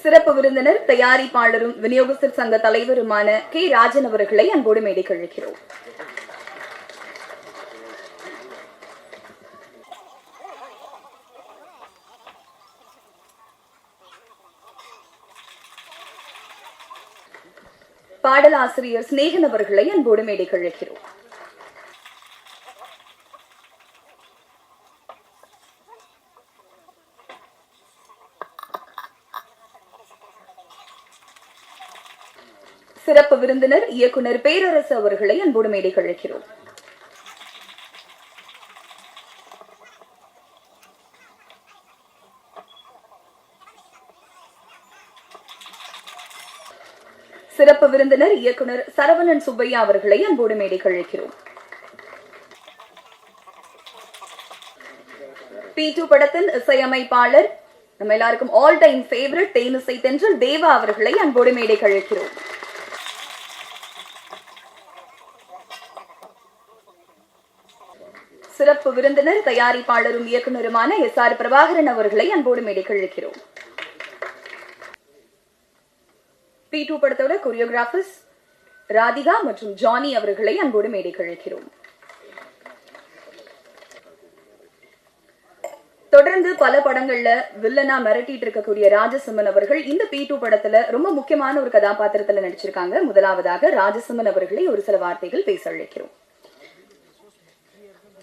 சிறப்பு விருந்தினர் தயாரிப்பாளரும் விநியோகஸ்தர் சங்க தலைவருமான கே ராஜன் அவர்களை அன்போடு மேடைக்கு அழைக்கிறோம். பாடலாசிரியர் சிநேகன் அவர்களை அன்போடு மேடைக்கு அழைக்கிறோம். சிறப்பு விருந்தினர் இயக்குனர் பேரரசு அவர்களை அன்போடு மேடைக்கு அழைக்கிறோம். சிறப்பு விருந்தினர் இயக்குனர் சரவணன் சுப்பையா அவர்களை அன்போடு மேடைக்கு அழைக்கிறோம். P2 படத்தின் இசையமைப்பாளர் நம்ம எல்லாருக்கும் ஆல் டைம் ஃபேவரட் தேனிசை தென்றல் தேவா அவர்களை அன்போடு மேடைக்கு அழைக்கிறோம். சிறப்பு விருந்தினர் தயாரிப்பாளரும் இயக்குனருமான SR பிரபாகரன் அவர்களை அன்போடு மேடைக்கு அழைக்கிறோம். P2 படத்தோட கொரியோகிராஃபர்ஸ் ராதிகா மற்றும் ஜானி அவர்களை அன்போடு மேடைக்கு அழைக்கிறோம். தொடர்ந்து பல படங்கள்ல வில்லனா மிரட்டிட்டு இருக்கக்கூடிய ராஜசிம்மன் அவர்கள் இந்த P2 படத்துல ரொம்ப முக்கியமான ஒரு கதாபாத்திரத்துல நடிச்சிருக்காங்க. முதலாவதாக ராஜசிம்மன் அவர்களை ஒரு சில வார்த்தைகள் பேச அழைக்கிறோம்.